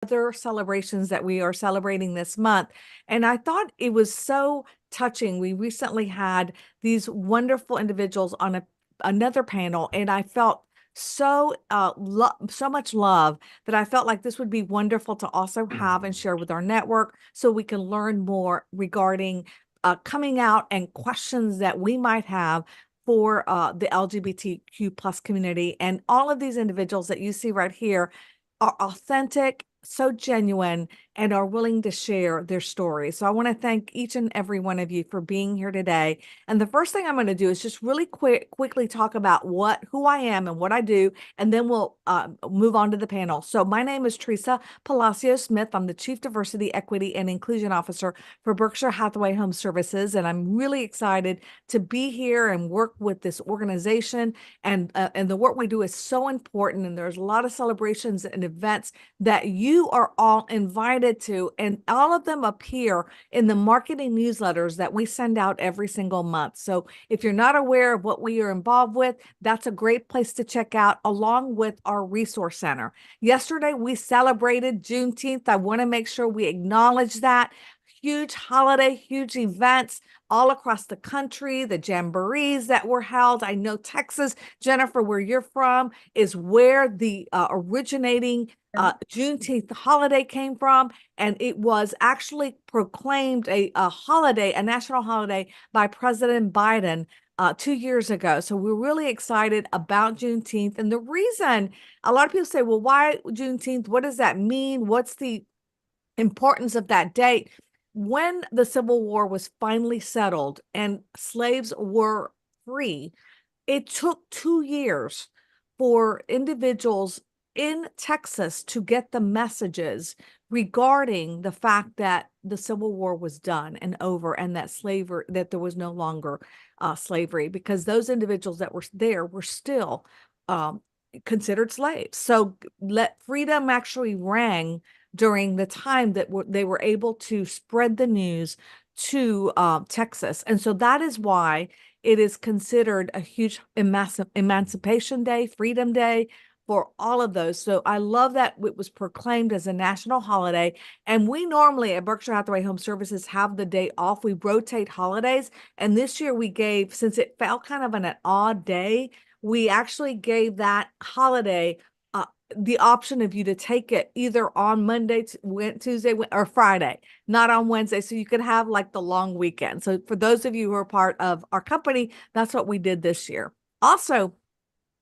other celebrations that we are celebrating this month. And I thought it was so touching. We recently had these wonderful individuals on another panel, and I felt so much love that I felt like this would be wonderful to also have and share with our network so we can learn more regarding coming out and questions that we might have for the LGBTQ plus community. And all of these individuals that you see right here are authentic, so genuine, and are willing to share their stories. So I want to thank each and every one of you for being here today. And the first thing I'm going to do is just really quickly talk about who I am and what I do, and then we'll move on to the panel. So my name is Teresa Palacios Smith. I'm the Chief Diversity, Equity, and Inclusion Officer for Berkshire Hathaway Home Services, and I'm really excited to be here and work with this organization. And the work we do is so important, and there's a lot of celebrations and events that you are all invited to, and all of them appear in the marketing newsletters that we send out every single month. So if you're not aware of what we are involved with, that's a great place to check out, along with our resource center. Yesterday, we celebrated Juneteenth. I want to make sure we acknowledge that. Huge holiday, huge events all across the country, the jamborees that were held. I know Texas, Jennifer, where you're from, is where the originating Juneteenth holiday came from. And it was actually proclaimed a holiday, a national holiday, by President Biden 2 years ago. So we're really excited about Juneteenth. And the reason a lot of people say, well, why Juneteenth? What does that mean? What's the importance of that date? When the Civil War was finally settled and slaves were free, it took 2 years for individuals in Texas to get the messages regarding the fact that the Civil War was done and over, and that slavery, that there was no longer slavery, because those individuals that were there were still considered slaves. So freedom actually rang during the time that they were able to spread the news to Texas. And so that is why it is considered a huge Emancipation Day, Freedom Day, for all of those. So I love that it was proclaimed as a national holiday. And we normally at Berkshire Hathaway Home Services have the day off. We rotate holidays. And this year we gave, since it fell kind of on an odd day, we actually gave that holiday the option of you to take it either on Monday, Tuesday, or Friday, not on Wednesday. So you could have like the long weekend. So for those of you who are part of our company, that's what we did this year. Also,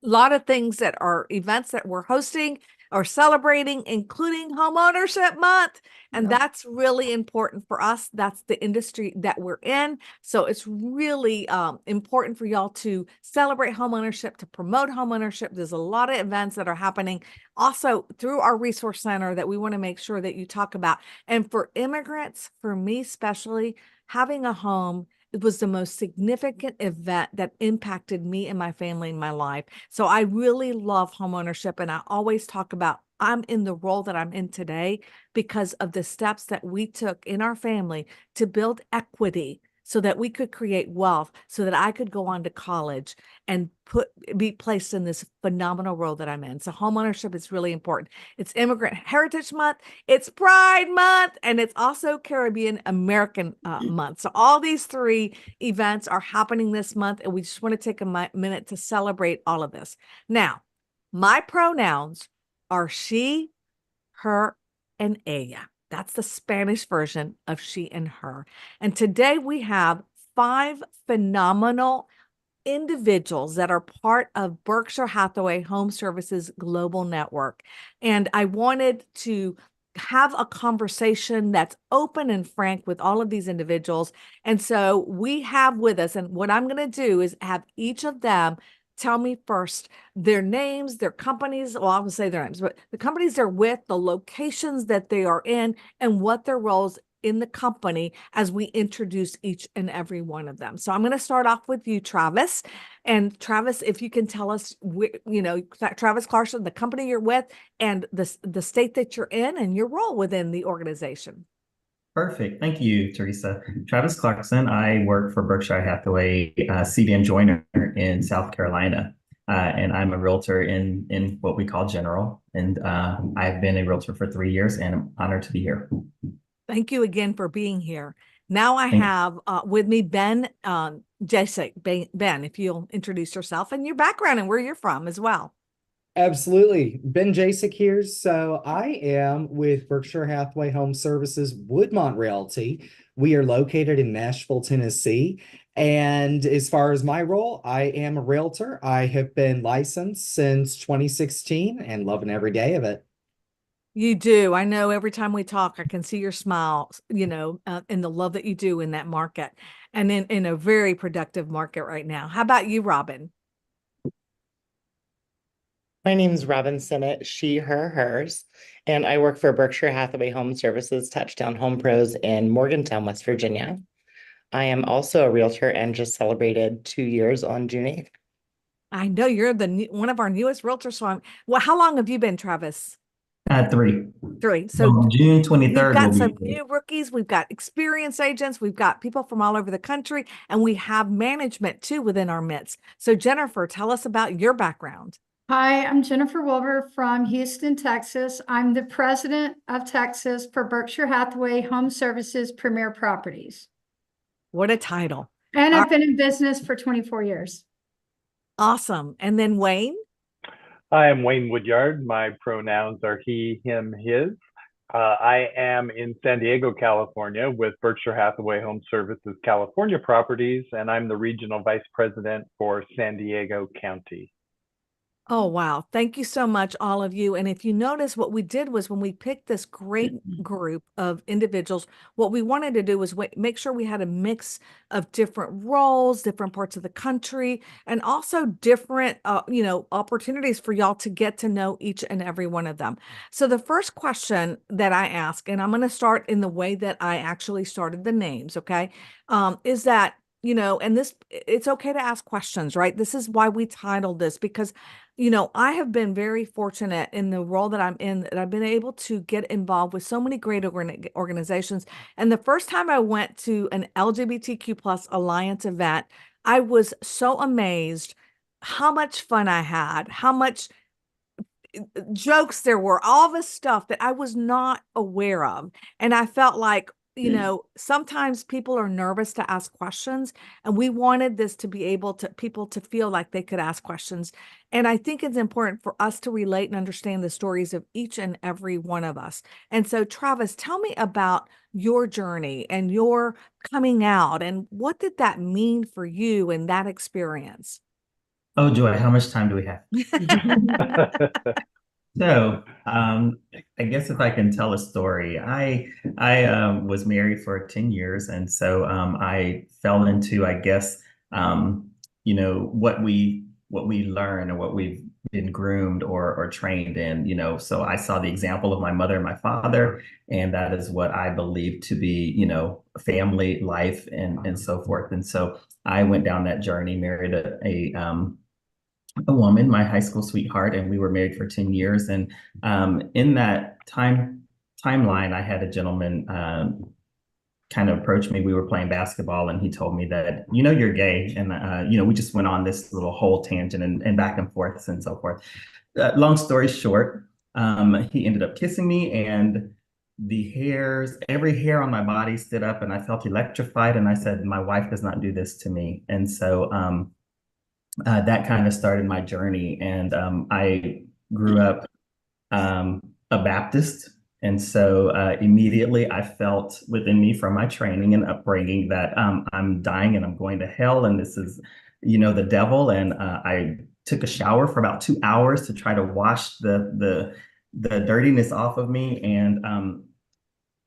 a lot of things that are events that we're hosting or celebrating, including Home Ownership Month. And that's really important for us. That's the industry that we're in. So it's really important for y'all to celebrate home ownership, to promote home ownership. There's a lot of events that are happening also through our resource center that we want to make sure that you talk about. And for immigrants, for me especially, having a home, it was the most significant event that impacted me and my family in my life. So I really love homeownership. And I always talk about I'm in the role that I'm in today because of the steps that we took in our family to build equity so that we could create wealth, so that I could go on to college and be placed in this phenomenal role that I'm in. So homeownership is really important. It's Immigrant Heritage Month, it's Pride Month, and it's also Caribbean American Month. So all these three events are happening this month, and we just want to take a minute to celebrate all of this. Now, my pronouns are she, her, and ella. That's the Spanish version of she and her. And today we have 5 phenomenal individuals that are part of Berkshire Hathaway Home Services Global Network. And I wanted to have a conversation that's open and frank with all of these individuals. And so we have with us, and what I'm going to do is have each of them tell me first their names, their companies. Well, I will say their names, but the companies they're with, the locations that they are in, and what their roles in the company as we introduce each and every one of them. So I'm going to start off with you, Travis. And Travis, if you can tell us, Travis Clarkson, the company you're with, and the state that you're in, and your role within the organization. Perfect. Thank you, Teresa. Travis Clarkson. I work for Berkshire Hathaway CBN Joynor in South Carolina. and I'm a realtor in what we call general. And I've been a realtor for 3 years, and I'm honored to be here. Thank you again for being here. Now I Thank have with me Ben Jasek. Ben, if you'll introduce yourself and your background and where you're from as well. Absolutely. Ben Jasek here. So I am with Berkshire Hathaway Home Services Woodmont Realty. We are located in Nashville, Tennessee. And as far as my role, I am a realtor. I have been licensed since 2016 and loving every day of it. You do. I know every time we talk, I can see your smile, and the love that you do in that market and in a very productive market right now. How about you, Robin? My name's Robin Sinnett, she, her, hers, and I work for Berkshire Hathaway Home Services Touchdown Home Pros in Morgantown, West Virginia. I am also a realtor and just celebrated 2 years on June 8th. I know you're one of our newest realtors. So well, how long have you been, Travis? 3. 3. So Well, June we've 23rd will got be some 3. new rookies, we've got experienced agents, we've got people from all over the country, and we have management too within our midst. So Jennifer, tell us about your background. Hi, I'm Jennifer Wilbur from Houston, Texas. I'm the president of Texas for Berkshire Hathaway Home Services Premier Properties. What a title. And I've been in business for 24 years. Awesome. And then Wayne? Hi, I'm Wayne Woodyard. My pronouns are he, him, his. I am in San Diego, California with Berkshire Hathaway Home Services California Properties, and I'm the regional vice president for San Diego County. Oh, wow. Thank you so much, all of you. And if you notice, what we did was when we picked this great group of individuals, what we wanted to do was make sure we had a mix of different roles, different parts of the country, and also different, opportunities for y'all to get to know each and every one of them. So the first question that I ask, and I'm going to start in the way that I actually started the names, okay, is that, and it's okay to ask questions, right? This is why we titled this, because I have been very fortunate in the role that I'm in, that I've been able to get involved with so many great organizations. And the first time I went to an LGBTQ plus Alliance event, I was so amazed how much fun I had, how much jokes there were, all this stuff that I was not aware of. And I felt like, sometimes people are nervous to ask questions, and we wanted this to be able to people to feel like they could ask questions. And I think it's important for us to relate and understand the stories of each and every one of us. And so, Travis, tell me about your journey and your coming out, and what did that mean for you in that experience? Oh, Joy, how much time do we have? So, I guess if I can tell a story, I was married for 10 years, and so I fell into, I guess, what we learn and what we've been groomed or trained in, So I saw the example of my mother and my father, and that is what I believe to be, family life and so forth. And so I went down that journey, married a woman, my high school sweetheart, and we were married for 10 years. And in that timeline, I had a gentleman kind of approach me. We were playing basketball, and he told me that, you're gay. And, we just went on this little whole tangent and back and forth and so forth. Long story short, he ended up kissing me, and every hair on my body stood up, and I felt electrified. And I said, my wife does not do this to me. And so, that kind of started my journey. And I grew up a Baptist. And so immediately I felt within me from my training and upbringing that I'm dying and I'm going to hell. And this is, the devil. And I took a shower for about 2 hours to try to wash the dirtiness off of me. And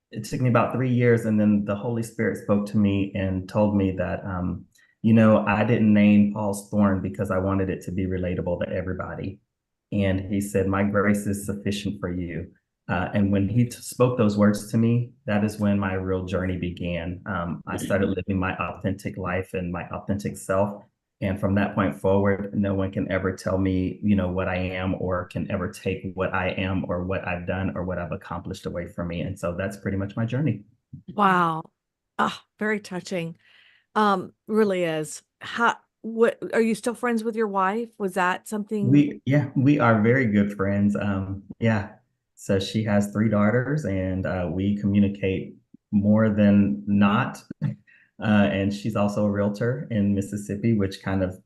it took me about 3 years. And then the Holy Spirit spoke to me and told me that I didn't name Paul's thorn because I wanted it to be relatable to everybody. And he said, my grace is sufficient for you. And when he spoke those words to me, that is when my real journey began. I started living my authentic life and my authentic self. And from that point forward, no one can ever tell me, what I am, or can ever take what I am or what I've done or what I've accomplished away from me. And so that's pretty much my journey. Wow. Ah, very touching. Really is. what are you still friends with your wife? Was that something? We are very good friends. Yeah. So she has three daughters and we communicate more than not. And she's also a realtor in Mississippi, which kind of,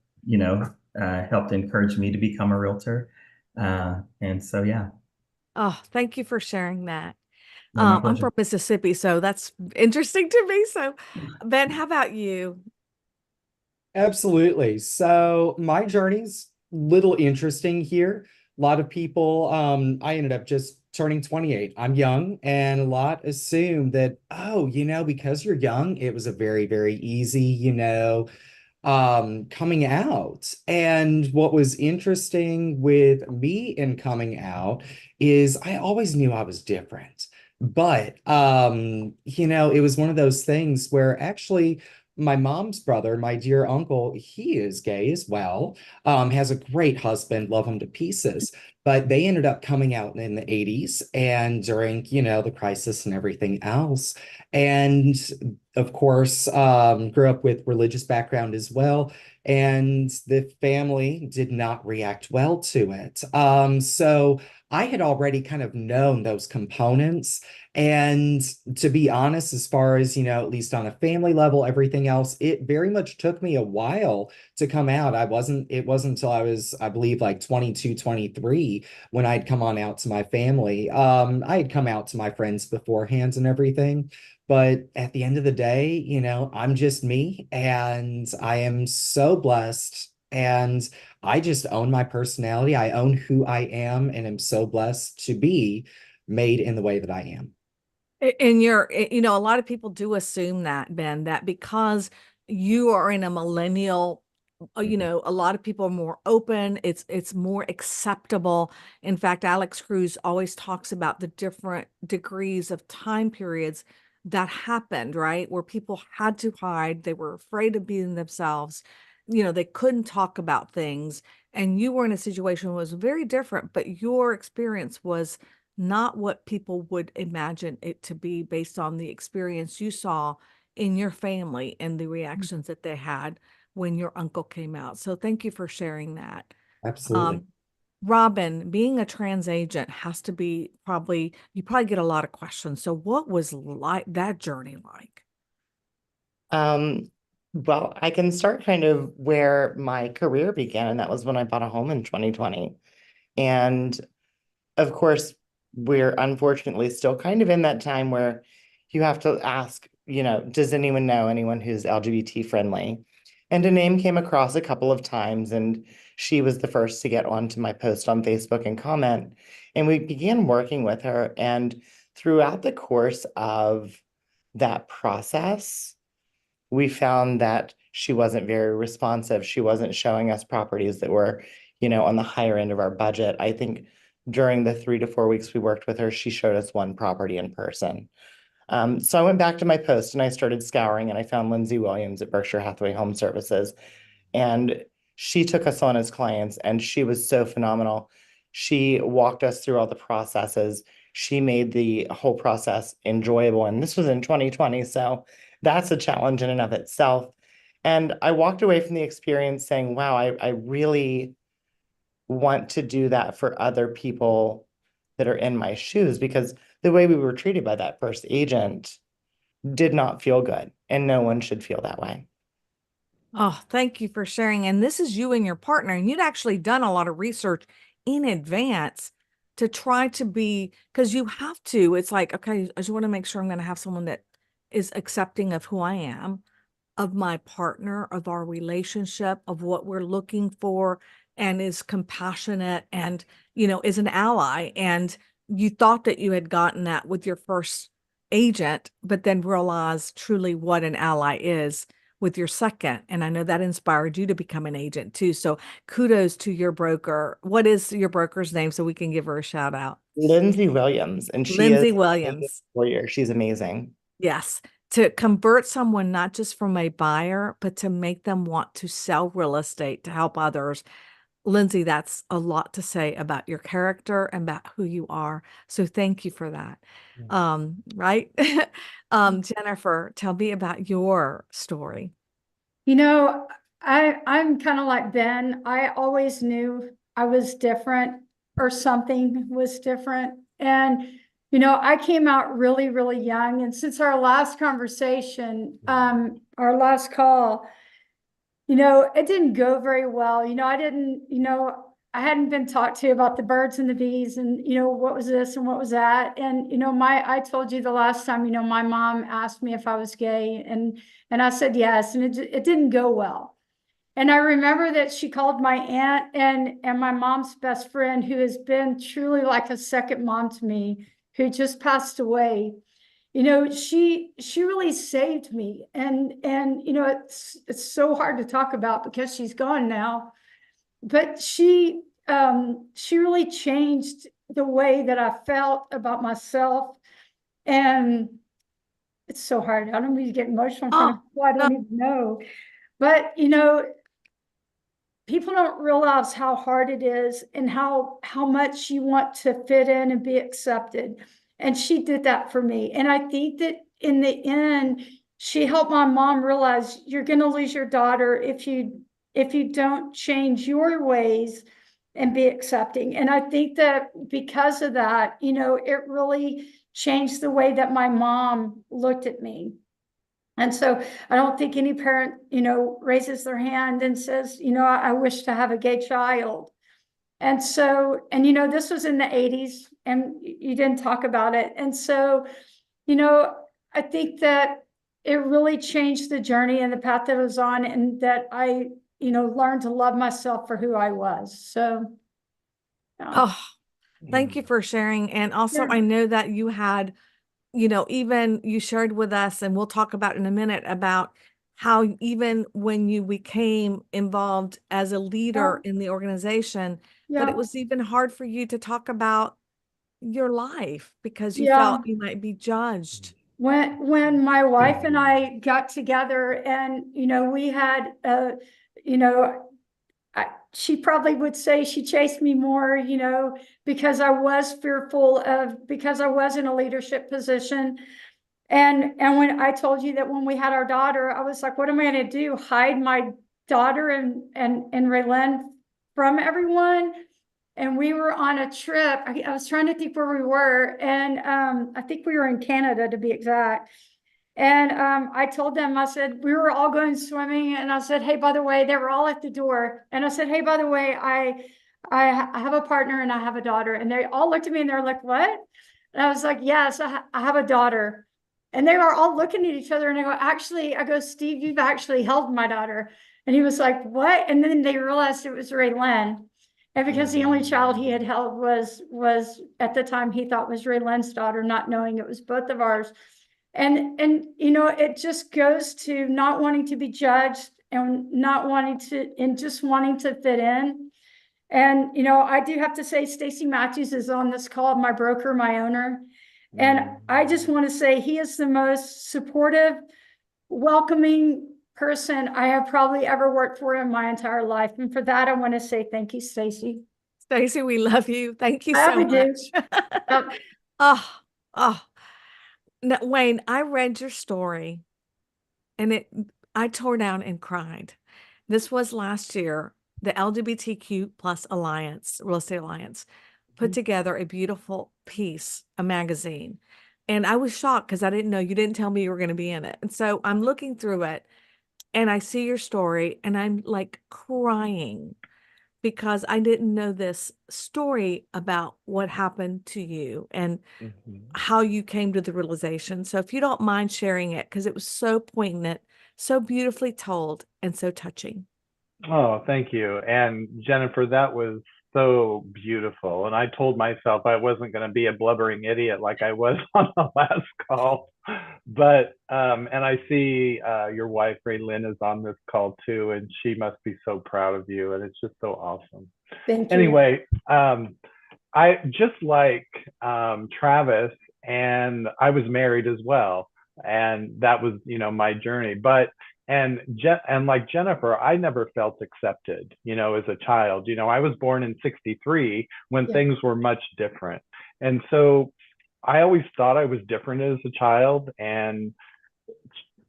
helped encourage me to become a realtor. And so, yeah, Oh, thank you for sharing that. no, my I'm pleasure. from Mississippi, so that's interesting to me. So, Ben, how about you? Absolutely. So my journey's little interesting here. A lot of people, I ended up just turning 28. I'm young, and a lot assume that, oh, because you're young, it was a very, very easy, coming out. And what was interesting with me in coming out is I always knew I was different. But it was one of those things where actually my mom's brother, my dear uncle, he is gay as well, has a great husband, love him to pieces. But they ended up coming out in the 80s and during, the crisis and everything else. And of course, grew up with religious background as well, and the family did not react well to it. So I had already kind of known those components. And to be honest, as far as, at least on a family level, everything else, it very much took me a while to come out. It wasn't until I was, I believe, like 22, 23 when I'd come on out to my family. I had come out to my friends beforehand and everything. But at the end of the day, I'm just me, and I am so blessed. And I just own my personality. I own who I am, and am so blessed to be made in the way that I am. And a lot of people do assume that, Ben, that because you are in a millennial, a lot of people are more open. It's more acceptable. In fact, Alex Cruz always talks about the different degrees of time periods that happened, right? Where people had to hide, they were afraid of being themselves, they couldn't talk about things. And you were in a situation that was very different, but your experience was not what people would imagine it to be based on the experience you saw in your family and the reactions that they had when your uncle came out. So thank you for sharing that. Absolutely. Robin, being a trans agent has to be you probably get a lot of questions. So what was like that journey like? Well, I can start kind of where my career began, and that was when I bought a home in 2020. And of course, we're unfortunately still kind of in that time where you have to ask, does anyone know anyone who's LGBT friendly? And a name came across a couple of times, and she was the first to get onto my post on Facebook and comment. And we began working with her. And throughout the course of that process, we found that she wasn't very responsive. She wasn't showing us properties that were, on the higher end of our budget. I think during the 3 to 4 weeks we worked with her, she showed us one property in person. So I went back to my post and I started scouring, and I found Lindsay Williams at Berkshire Hathaway Home Services. And she took us on as clients, and she was so phenomenal. She walked us through all the processes. She made the whole process enjoyable. And this was in 2020. So that's a challenge in and of itself. And I walked away from the experience saying, wow, I really want to do that for other people that are in my shoes, because the way we were treated by that first agent did not feel good, and no one should feel that way. Oh, thank you for sharing. And this is you and your partner, and you'd actually done a lot of research in advance to try to be, because you have to, it's like, okay, I just want to make sure I'm going to have someone that is accepting of who I am, of my partner, of our relationship, of what we're looking for, and is compassionate and, is an ally. And you thought that you had gotten that with your first agent, but then realized truly what an ally is with your second. And I know that inspired you to become an agent too. So kudos to your broker. What is your broker's name so we can give her a shout out? Lindsay Williams, and she Lindsay is a Williams. warrior. She's amazing. Yes. To convert someone not just from a buyer, but to make them want to sell real estate to help others. Lindsay, that's a lot to say about your character and about who you are. So thank you for that. Right? Jennifer, tell me about your story. I'm kind of like Ben. I always knew I was different or something was different. And, I came out really, really young. And since our last conversation, our last call, it didn't go very well. I hadn't been talked to about the birds and the bees and, what was this and what was that. And, I told you the last time, my mom asked me if I was gay and I said yes, and it didn't go well. And I remember that she called my aunt and my mom's best friend, who has been truly like a second mom to me, who just passed away. She really saved me. And it's so hard to talk about because she's gone now. But she really changed the way that I felt about myself. And it's so hard. I don't mean to get emotional in front of people I don't even know. But people don't realize how hard it is and how much you want to fit in and be accepted. And she did that for me. And I think that in the end, she helped my mom realize you're going to lose your daughter if you don't change your ways and be accepting. And I think that because of that, it really changed the way that my mom looked at me. And so I don't think any parent, raises their hand and says, I wish to have a gay child. And so, this was in the 80s and you didn't talk about it. And so, I think that it really changed the journey and the path that I was on, and that I, learned to love myself for who I was. So, Oh, thank you for sharing. And also, Sure. I know that you had, even you shared with us, and we'll talk about in a minute about how even when you became involved as a leader in the organization, that Yeah. it was even hard for you to talk about your life because you Yeah. felt you might be judged. When my wife and I got together and, we had, she probably would say she chased me more, because I was fearful because I was in a leadership position. And when I told you that when we had our daughter, I was like, what am I going to do? Hide my daughter and Raylan from everyone? And we were on a trip. I was trying to think where we were. And I think we were in Canada, to be exact. And I told them, I said, we were all going swimming. And I said, hey, by the way, they were all at the door. And I said, hey, by the way, I have a partner and I have a daughter. And they all looked at me and they're like, what? And I was like, yes, I have a daughter. And they were all looking at each other. And I go, actually, Steve, you've actually held my daughter. And he was like, what? And then they realized it was Raylan. And because the only child he had held was at the time he thought was Raylan's daughter, not knowing it was both of ours. And it just goes to not wanting to be judged and not wanting to, and just wanting to fit in. And I do have to say, Stacy Matthews is on this call, my broker, my owner. And I just want to say he is the most supportive, welcoming person I have probably ever worked for in my entire life. And for that, I want to say thank you, Stacy. Stacy, we love you. Thank you I so do. much. Oh. Now, Wayne, I read your story and I tore down and cried. This was last year. The LGBTQ plus Alliance, Real Estate Alliance, put together a beautiful piece, a magazine. And I was shocked because I didn't know, you didn't tell me you were going to be in it. And so I'm looking through it and I see your story and I'm like crying because I didn't know this story about what happened to you and how you came to the realization. So if you don't mind sharing it, because it was so poignant, so beautifully told, and so touching. Oh, thank you. And Jennifer, that was so beautiful. And I told myself I wasn't going to be a blubbering idiot like I was on the last call. But, and I see your wife, Ray Lynn, is on this call too, and she must be so proud of you. And it's just so awesome. Thank you. Anyway, I just like Travis, and I was married as well. And that was, my journey. But and like Jennifer, I never felt accepted, as a child. I was born in '63 when things were much different. And so I always thought I was different as a child. And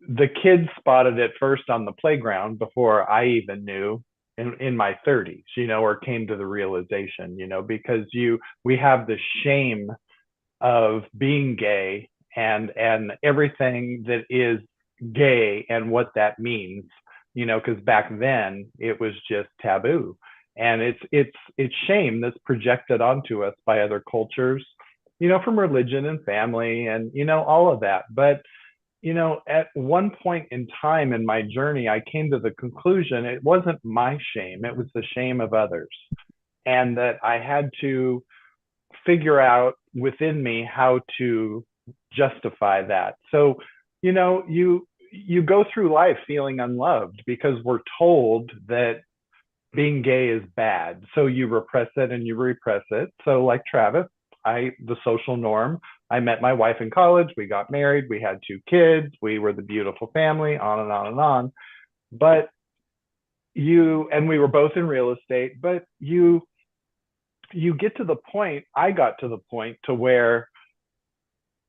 the kids spotted it first on the playground before I even knew in my 30s, or came to the realization, because we have the shame of being gay and everything that is gay and what that means, because back then it was just taboo. And it's shame that's projected onto us by other cultures, from religion and family and, all of that. But, at one point in time in my journey, I came to the conclusion it wasn't my shame, it was the shame of others. And that I had to figure out within me how to justify that. So, you go through life feeling unloved because we're told that being gay is bad. So you repress it and you repress it. So like Travis, the social norm, I met my wife in college, we got married, we had 2 kids, we were the beautiful family, on and on and on. But and we were both in real estate, but you get to the point, I got to the point to where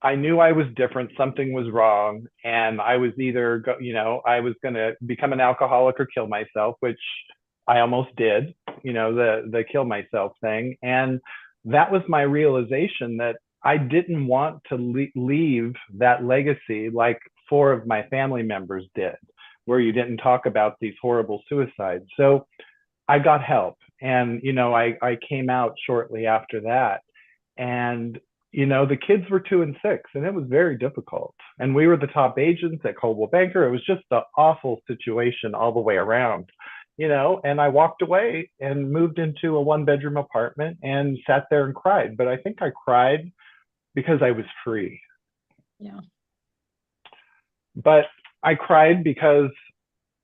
I knew I was different, something was wrong, and I was either, I was going to become an alcoholic or kill myself, which I almost did, the kill myself thing. And that was my realization that I didn't want to leave that legacy like 4 of my family members did, where you didn't talk about these horrible suicides. So I got help, and, I came out shortly after that. And the kids were 2 and 6, and it was very difficult. And we were the top agents at Coldwell Banker. It was just an awful situation all the way around, and I walked away and moved into a 1-bedroom apartment and sat there and cried. But I think I cried because I was free. Yeah. But I cried because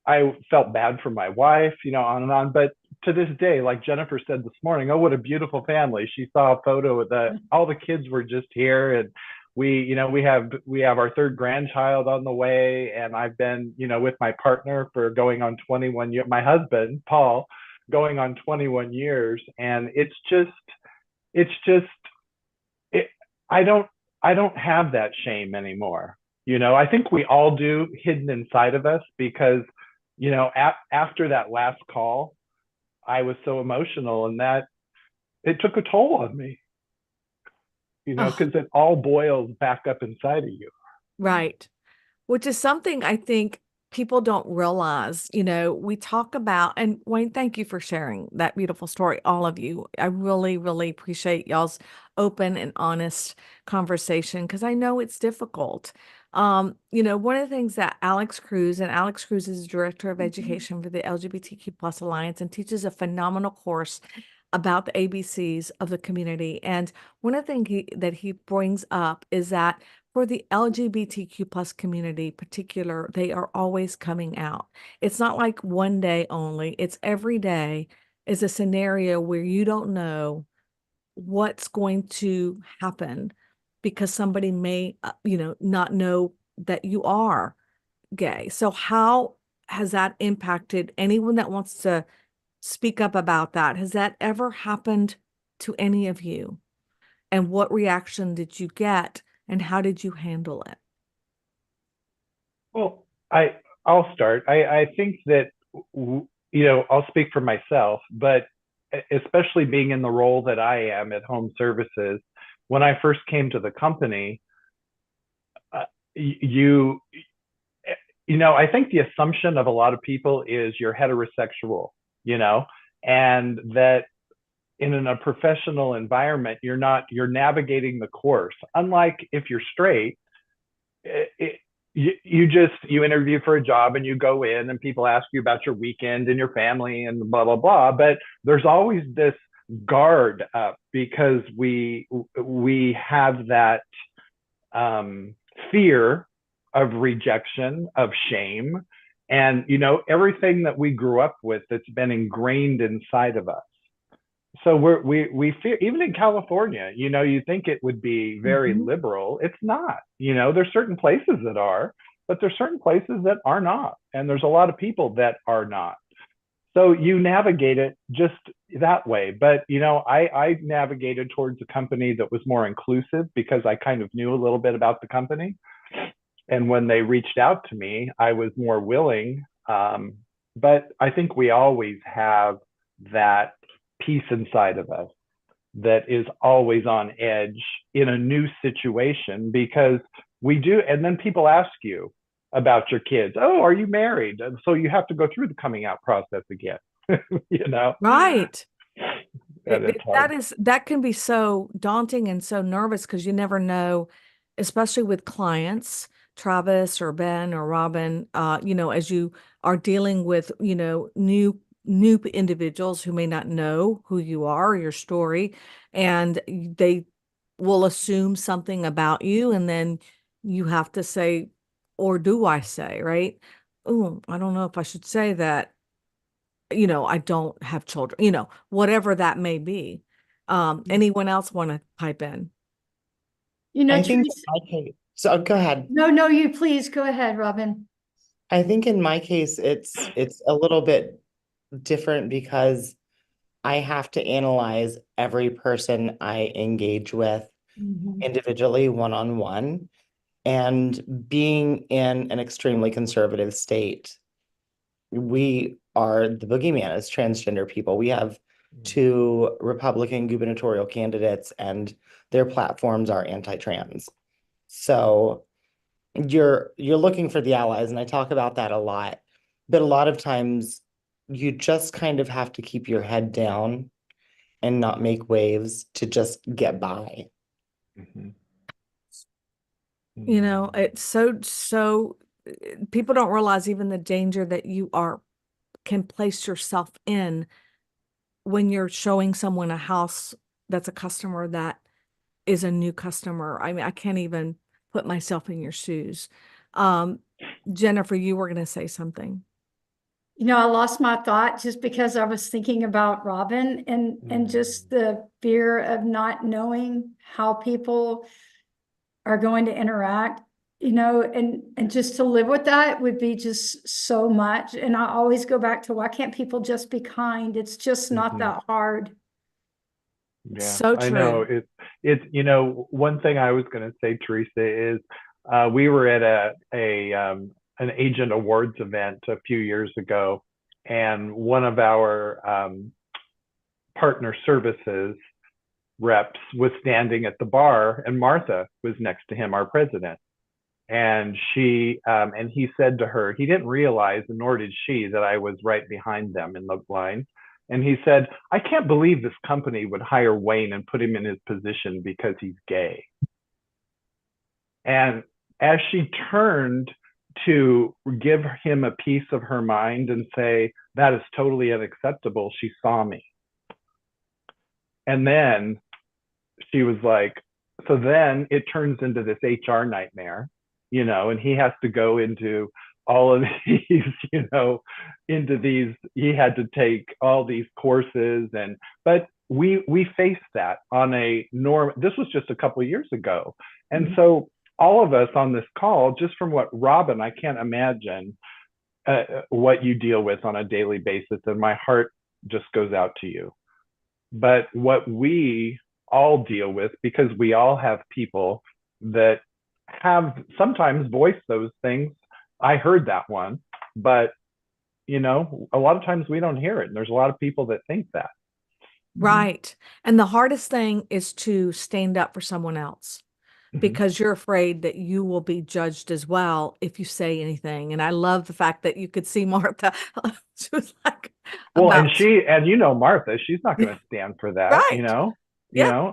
I felt bad for my wife, on and on. But to this day, like Jennifer said this morning, oh, what a beautiful family. She saw a photo of all the kids were just here, and we have our 3rd grandchild on the way. And I've been, with my partner for going on 21 years, my husband, Paul, going on 21 years. And I don't have that shame anymore. I think we all do, hidden inside of us, because, after that last call, I was so emotional, and that it took a toll on me, because it all boils back up inside of you. Right. Which is something I think people don't realize. We talk about, and Wayne, thank you for sharing that beautiful story, all of you. I really, really appreciate y'all's open and honest conversation, because I know it's difficult. One of the things that Alex Cruz is Director of Education for the LGBTQ Plus Alliance and teaches a phenomenal course about the ABCs of the community. And one of the things that he brings up is that for the LGBTQ plus community particular, they are always coming out. It's not like one day only, it's every day is a scenario where you don't know what's going to happen, because somebody may, not know that you are gay. So how has that impacted anyone that wants to speak up about that? Has that ever happened to any of you? And what reaction did you get, and how did you handle it? Well, I'll start. I think that, I'll speak for myself, but especially being in the role that I am at HomeServices, when I first came to the company, I think the assumption of a lot of people is you're heterosexual, and that in a professional environment, you're navigating the course. Unlike if you're straight, you interview for a job and you go in and people ask you about your weekend and your family and blah, blah, blah. But there's always this guard up because we have that fear of rejection, of shame, and everything that we grew up with that's been ingrained inside of us. So we feel, even in California, you think it would be very liberal. It's not. There's certain places that are, but there's certain places that are not, and there's a lot of people that are not. So you navigate it just that way. But I navigated towards a company that was more inclusive because I kind of knew a little bit about the company. And when they reached out to me, I was more willing. But I think we always have that piece inside of us that is always on edge in a new situation, because we do. And then people ask you about your kids. Oh, are you married? And so you have to go through the coming out process again, you know? Right. And it's hard. That can be so daunting and so nervous, because you never know, especially with clients, Travis or Ben or Robin, as you are dealing with, new individuals who may not know who you are, your story, and they will assume something about you, and then you have to say, or do I say, right? Oh, I don't know if I should say that. I don't have children, whatever that may be. Anyone else want to pipe in? I think in Teresa, my case, so go ahead. no, you please go ahead, Robin. I think in my case, it's a little bit different because I have to analyze every person I engage with individually, one-on-one. And being in an extremely conservative state, we are the boogeyman as transgender people. We have 2 Republican gubernatorial candidates, and their platforms are anti-trans. So you're looking for the allies, and I talk about that a lot. But a lot of times you just kind of have to keep your head down and not make waves to just get by. It's so people don't realize even the danger that you can place yourself in when you're showing someone a house that's a customer that is a new customer. I mean, I can't even put myself in your shoes. Jennifer, you were going to say something. I lost my thought just because I was thinking about Robin and just the fear of not knowing how people are going to interact, and just to live with that would be just so much. And I always go back to, why can't people just be kind? It's just not that hard. Yeah, so true. I know it's one thing I was going to say, Teresa, is we were at an agent awards event a few years ago, and one of our partner services reps was standing at the bar, and Martha was next to him, our president. And he said to her, he didn't realize, and nor did she, that I was right behind them in the line. And he said, I can't believe this company would hire Wayne and put him in his position because he's gay. And as she turned to give him a piece of her mind and say, that is totally unacceptable, she saw me. And then she was like, so then it turns into this HR nightmare, and he has to go into all of these, he had to take all these courses, but we faced that on a norm. This was just a couple of years ago. And so all of us on this call, just from what Robin, I can't imagine what you deal with on a daily basis. And my heart just goes out to you. But what we all deal with, because we all have people that have sometimes voiced those things. I heard that one, but a lot of times we don't hear it. And there's a lot of people that think that. Right. And the hardest thing is to stand up for someone else, because you're afraid that you will be judged as well if you say anything. And I love the fact that you could see Martha. She was like, well, and Martha, she's not going to stand for that, right.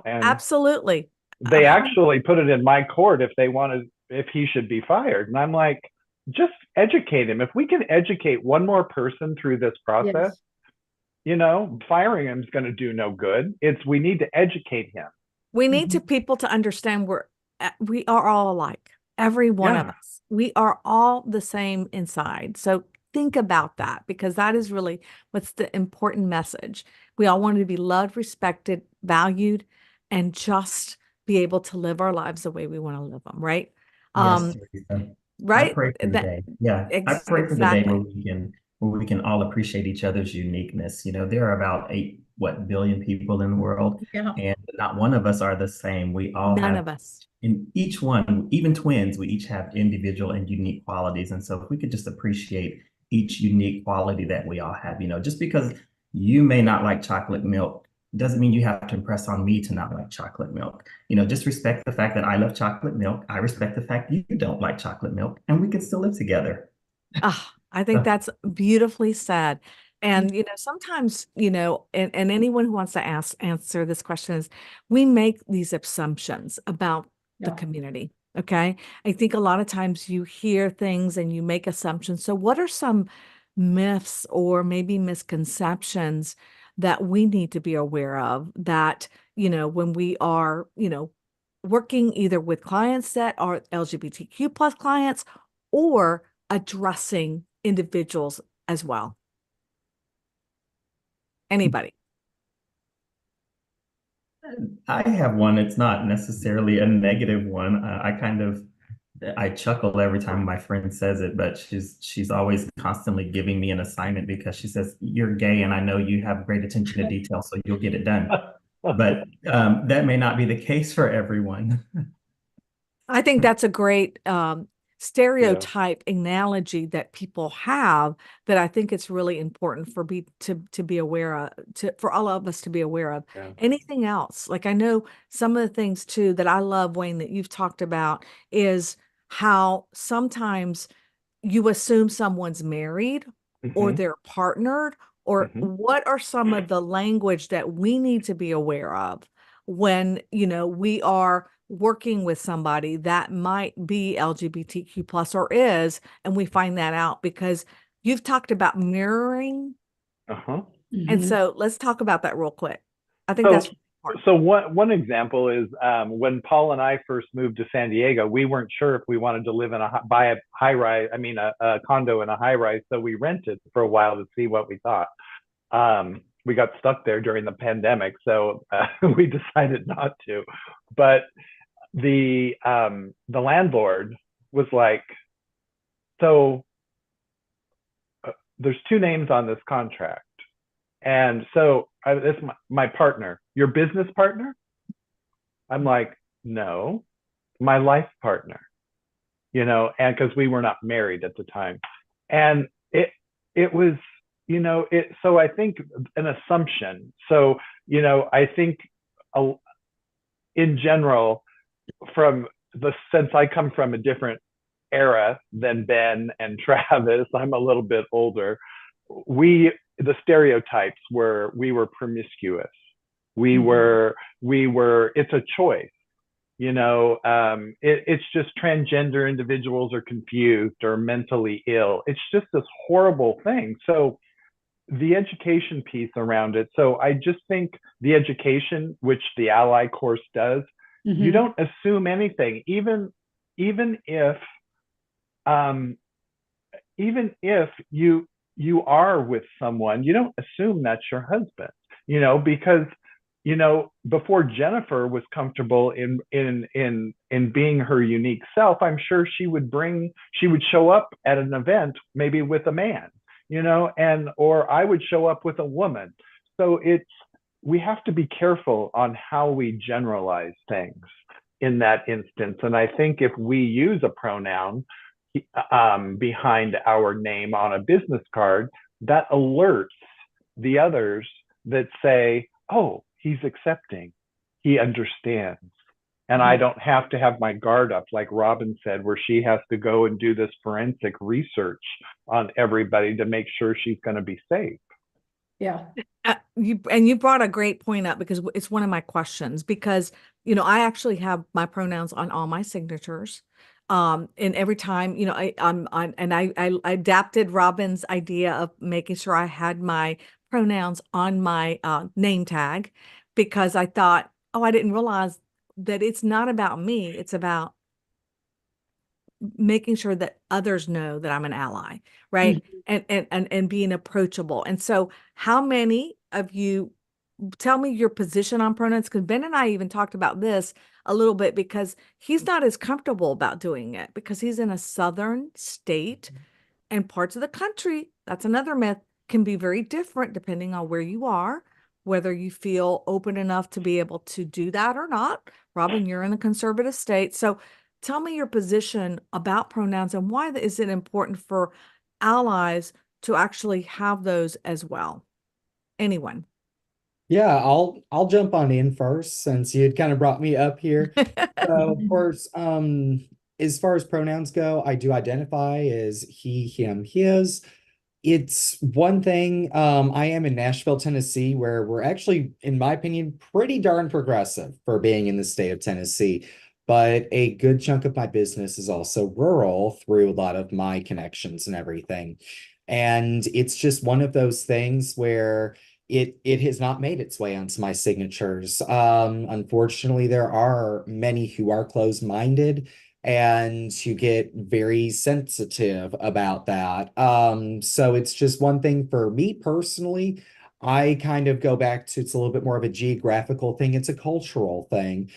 And absolutely. They actually put it in my court if he should be fired. And I'm like, just educate him. If we can educate one more person through this process, firing him is going to do no good. We need to educate him. We need people to understand we are all alike. Every one of us. We are all the same inside. So think about that, because that is really what's the important message. We all want to be loved, respected, valued, and just be able to live our lives the way we want to live them, right? Yes, Teresa. Right? I pray for the day. Yeah, I pray for the day where we can all appreciate each other's uniqueness. There are about what, billion people in the world, Yeah. and not one of us are the same. We all None have, of us. in each one, even twins, we each have individual and unique qualities. And so if we could just appreciate each unique quality that we all have, just because you may not like chocolate milk doesn't mean you have to impress on me to not like chocolate milk. Just respect the fact that I love chocolate milk. I respect the fact you don't like chocolate milk, and we can still live together. Ah, I think that's beautifully said. And, sometimes, and anyone who wants to answer this question is, we make these assumptions about the Yeah. community. Okay. I think a lot of times you hear things and you make assumptions. So what are some myths or maybe misconceptions that we need to be aware of that, when we are, working either with clients that are LGBTQ plus clients or addressing individuals as well? Anybody? I have one. It's not necessarily a negative one. I chuckle every time my friend says it, but she's always constantly giving me an assignment because she says, "You're gay, and I know you have great attention to detail, so you'll get it done." But that may not be the case for everyone. I think that's a great stereotype analogy that people have that I think it's really important for to be aware of, for all of us to be aware of. Yeah. Anything else? Like, I know some of the things too that I love, Wayne, that you've talked about is how sometimes you assume someone's married or Mhm. they're partnered, or Mhm. what are some of the language that we need to be aware of when, we are working with somebody that might be LGBTQ plus or is, and we find that out because you've talked about mirroring. Uh-huh. And Mhm. so let's talk about that real quick. I think So, that's important. so one example is when Paul and I first moved to San Diego, we weren't sure if we wanted to live in buy a high rise, a condo in a high rise. So we rented for a while to see what we thought. We got stuck there during the pandemic, so we decided not to. But the landlord was like, "So there's two names on this contract, and so this is my partner, your business partner." I'm like, "No, my life partner," and because we were not married at the time, and it was, So I think an assumption. So I think in general, since I come from a different era than Ben and Travis, I'm a little bit older. The stereotypes were we were promiscuous. We were, it's a choice. It's just transgender individuals are confused or mentally ill. It's just this horrible thing. So the education piece around it. So I just think the education, which the Ally course does, you Mhm. don't assume anything, even if you are with someone, you don't assume that's your husband, because before Jennifer was comfortable in being her unique self, I'm sure she would show up at an event maybe with a man, or I would show up with a woman. So we have to be careful on how we generalize things in that instance. And I think if we use a pronoun behind our name on a business card, that alerts the others that say, "Oh, he's accepting, he understands." And I don't have to have my guard up, like Robin said, where she has to go and do this forensic research on everybody to make sure she's going to be safe. Yeah. You brought a great point up because it's one of my questions, because I actually have my pronouns on all my signatures, and every time I adapted Robin's idea of making sure I had my pronouns on my name tag, because I thought, oh, I didn't realize that it's not about me, it's about making sure that others know that I'm an ally, right? And being approachable. And so how many of you, tell me your position on pronouns? Because Ben and I even talked about this a little bit, because he's not as comfortable about doing it because he's in a southern state, and parts of the country, that's another myth, can be very different depending on where you are. whether you feel open enough to be able to do that or not. Robin, you're in a conservative state. So tell me your position about pronouns and why is it important for allies to actually have those as well? Anyone? Yeah, I'll jump on in first since you had kind of brought me up here. So of course, as far as pronouns go, I do identify as he, him, his. It's one thing. I am in Nashville, Tennessee, where we're actually, in my opinion, pretty darn progressive for being in the state of Tennessee. But a good chunk of my business is also rural through a lot of my connections and everything. And it's just one of those things where it has not made its way onto my signatures. Unfortunately, there are many who are closed-minded and who get very sensitive about that. So it's just one thing for me personally. I kind of go back to it's a little bit more of a geographical thing. It's a cultural thing.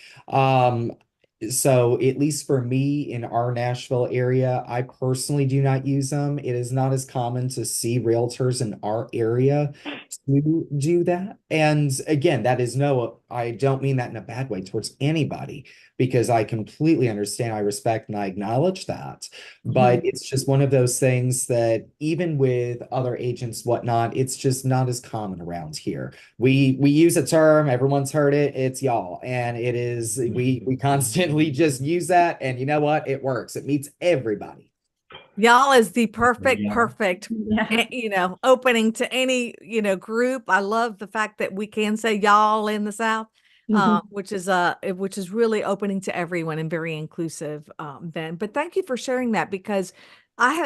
So at least for me in our Nashville area, I personally do not use them. It is not as common to see realtors in our area to do that. And again, that is I don't mean that in a bad way towards anybody, because I completely understand, I respect, and I acknowledge that. But it's just one of those things that even with other agents, whatnot, it's just not as common around here. We use a term, everyone's heard it, it's y'all. And it is, we constantly just use that. And you know what? It works. It meets everybody. Y'all is the perfect, Yeah. perfect, Yeah. opening to any, group. I love the fact that we can say y'all in the South, which is really opening to everyone and very inclusive, Ben. But thank you for sharing that, because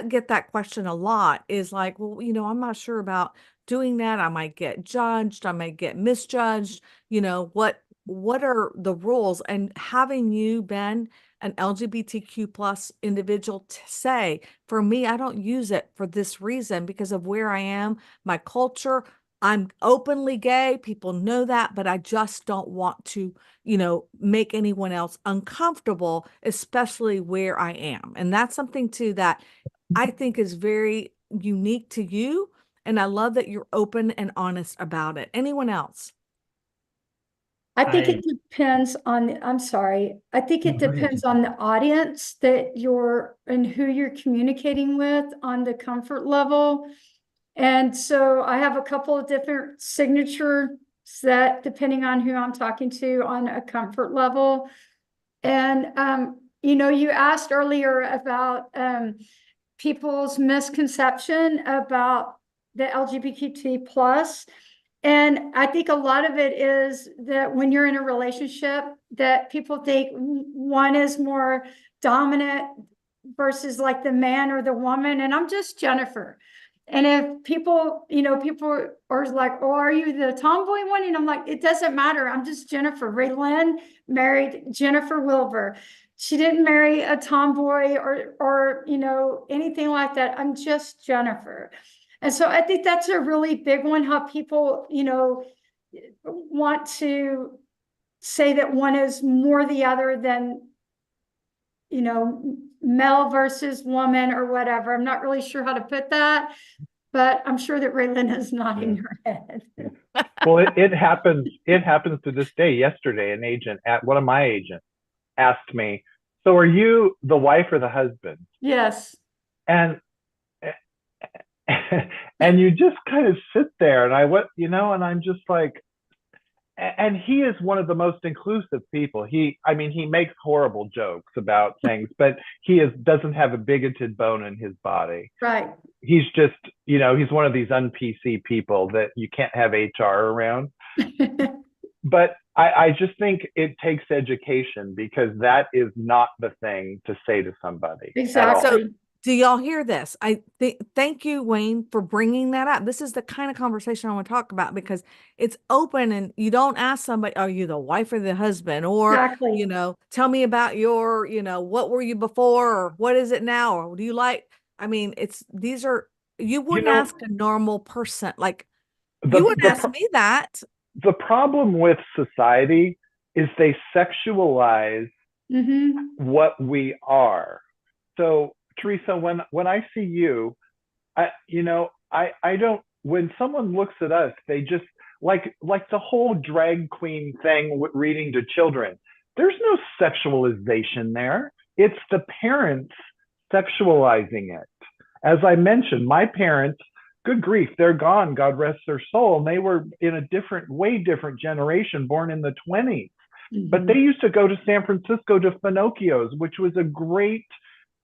get that question a lot, is like, well, I'm not sure about doing that. I might get judged. I might get misjudged. What are the rules? And having you, Ben, an LGBTQ plus individual, to say, for me, I don't use it for this reason because of where I am, my culture. I'm openly gay. People know that, but I just don't want to, make anyone else uncomfortable, especially where I am. And that's something too that I think is very unique to you. And I love that you're open and honest about it. Anyone else? I think it depends on, I'm sorry, I think it No, go ahead, depends on the audience that you're and who you're communicating with on the comfort level. And so I have a couple of different signatures that, depending on who I'm talking to, on a comfort level. And, you asked earlier about people's misconception about the LGBTQ plus. And I think a lot of it is that when you're in a relationship, that people think one is more dominant versus like the man or the woman. And I'm just Jennifer. And if people are like, oh, are you the tomboy one? And I'm like, it doesn't matter. I'm just Jennifer. Raylan married Jennifer Wilbur. She didn't marry a tomboy or anything like that. I'm just Jennifer. And so I think that's a really big one, how people, want to say that one is more the other than, male versus woman or whatever. I'm not really sure how to put that, but I'm sure that Raylan is nodding her head. Well, it happens. It happens to this day. Yesterday, one of my agents asked me, "So are you the wife or the husband?" Yes. And and you just kind of sit there, and and I'm just like, and he is one of the most inclusive people. He makes horrible jokes about things, but doesn't have a bigoted bone in his body. Right. He's just, he's one of these un-PC people that you can't have HR around. But I just think it takes education, because that is not the thing to say to somebody. Exactly. So do y'all hear this? Thank you, Wayne, for bringing that up. This is the kind of conversation I want to talk about, because it's open and you don't ask somebody, are you the wife or the husband? Or, Exactly. tell me about your, what were you before, or what is it now? Or do you like, you wouldn't ask a normal person, like you wouldn't ask me that. The problem with society is they sexualize what we are. So Teresa, when I see you, I don't, when someone looks at us, like the whole drag queen thing with reading to children. There's no sexualization there. It's the parents sexualizing it. As I mentioned, my parents, good grief, they're gone, God rest their soul. And they were in a different, way different generation, born in the 20s. But they used to go to San Francisco to Finocchio's, which was a great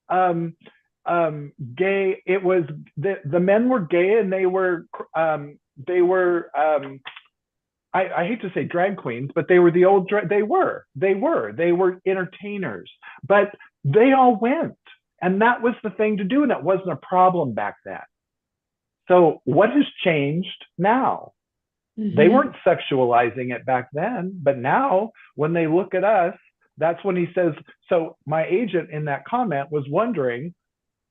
gay. It was the men were gay, and they were I hate to say drag queens, but they were the old they were entertainers, but they all went, and that was the thing to do, and it wasn't a problem back then. So what has changed now? They weren't sexualizing it back then, but now when they look at us, that's when he says, so my agent in that comment was wondering,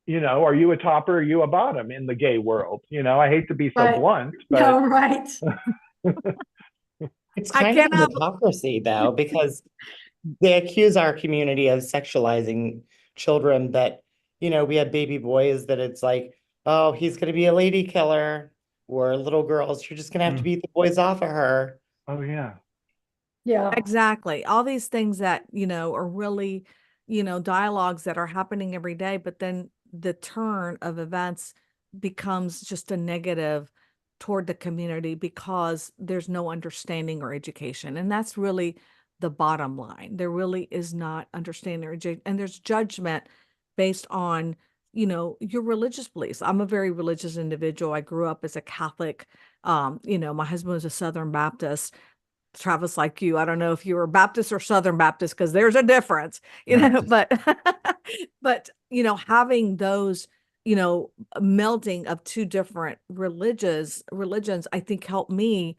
you know, are you a top or are you a bottom in the gay world? You know, I hate to be so blunt, but No, right. It's I kind of cannot- hypocrisy though, because they accuse our community of sexualizing children, that, you know, we have baby boys that it's like, oh, he's going to be a lady killer, or little girls, you're just going to have to beat the boys off of her. oh yeah. Yeah. Exactly. All these things that, you know, are really, you know, dialogues that are happening every day, but then the turn of events becomes just a negative toward the community because there's no understanding or education. And that's really the bottom line. There really is not understanding or and there's judgment based on, you know, your religious beliefs. I'm a very religious individual. I grew up as a Catholic. You know, my husband was a Southern Baptist. Travis, like you, I don't know if you were Baptist or Southern Baptist, because there's a difference, you know, but, you know, having those, you know, melding of two different religions, I think helped me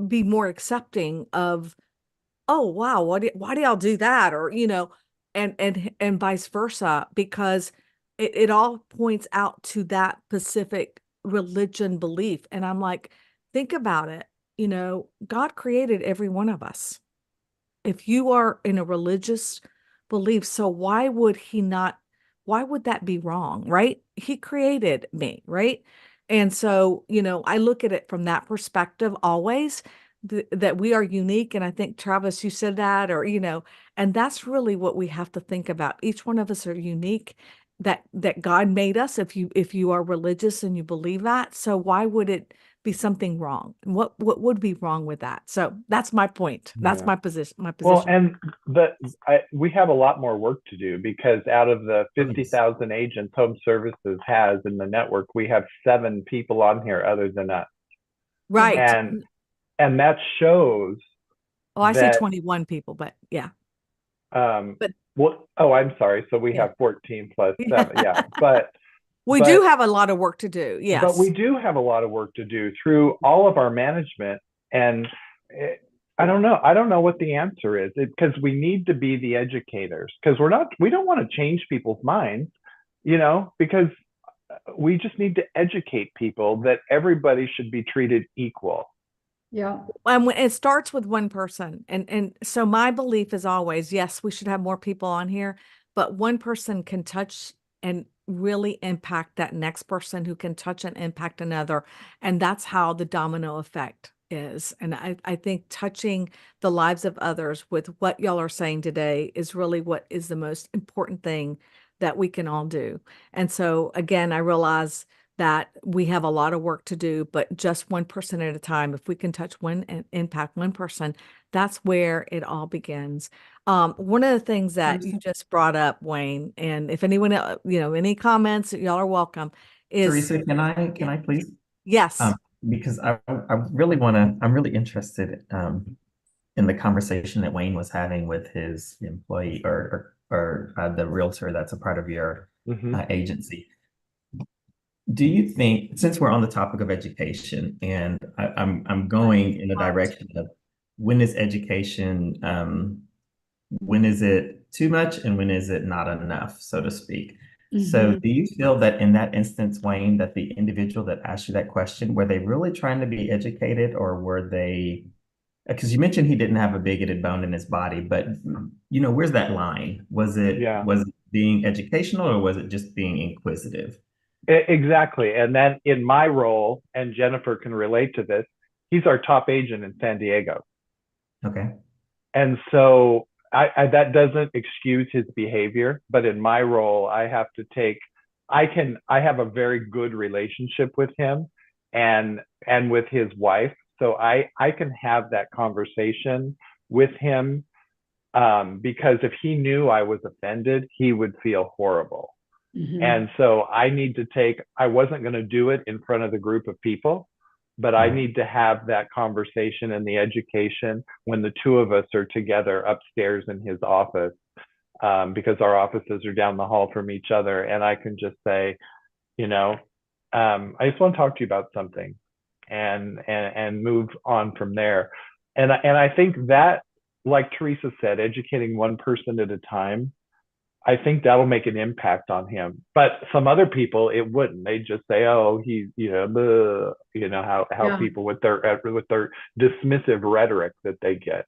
be more accepting of, oh, wow, why do y'all do that? Or, you know, and vice versa, because it all points out to that specific religion belief. And I'm like, think about it. You know, God created every one of us. If you are in a religious belief, so why would that be wrong, right? He created me, right? And so, you know, I look at it from that perspective always, that we are unique. And I think, Travis, you said that, or, you know, and that's really what we have to think about. Each one of us are unique, that God made us, if you are religious and you believe that. So why would it be something wrong? What would be wrong with that? So that's my point. That's my position. Well, and we have a lot more work to do, because out of the 50,000 agents HomeServices has in the network, we have 7 people on here other than us. Right. And that shows. Oh, I say 21 people, but yeah. But well, oh, I'm sorry. So we have 14 plus 7. Yeah. But we do have a lot of work to do. Yes. But we do have a lot of work to do through all of our management. And I don't know what the answer is, because we need to be the educators, because we don't want to change people's minds, you know, because we just need to educate people that everybody should be treated equal. Yeah. And it starts with one person. And so my belief is always, yes, we should have more people on here, but one person can touch and really impact that next person, who can touch and impact another. And that's how the domino effect is. And I think touching the lives of others with what y'all are saying today is really what is the most important thing that we can all do. And so again, I realize that we have a lot of work to do, but just one person at a time. If we can touch one and impact one person, that's where it all begins. One of the things that you just brought up, Wayne, and if anyone, you know, any comments, y'all are welcome. Teresa, can I please? Yes. Because I really want to, I'm really interested in the conversation that Wayne was having with his employee or the realtor that's a part of your agency. Do you think, since we're on the topic of education, and I'm going in the direction of when is education, when is it too much and when is it not enough, so to speak? So do you feel that in that instance, Wayne, that the individual that asked you that question, were they really trying to be educated, or were they, because you mentioned he didn't have a bigoted bone in his body, but you know, where's that line? Was it being educational, or was it just being inquisitive? Exactly. And then in my role, and Jennifer can relate to this, He's our top agent in San Diego. Okay. And so that doesn't excuse his behavior, but in my role, I have to take, I have a very good relationship with him and with his wife. So I can have that conversation with him, because if he knew I was offended, he would feel horrible. And so I wasn't going to do it in front of the group of people, but I need to have that conversation and the education when the two of us are together upstairs in his office, because our offices are down the hall from each other. And I can just say, I just want to talk to you about something, and move on from there. And I think that, like Teresa said, educating one person at a time, I think that'll make an impact on him. But some other people, it wouldn't. They just say, "Oh, he's how people with their dismissive rhetoric that they get."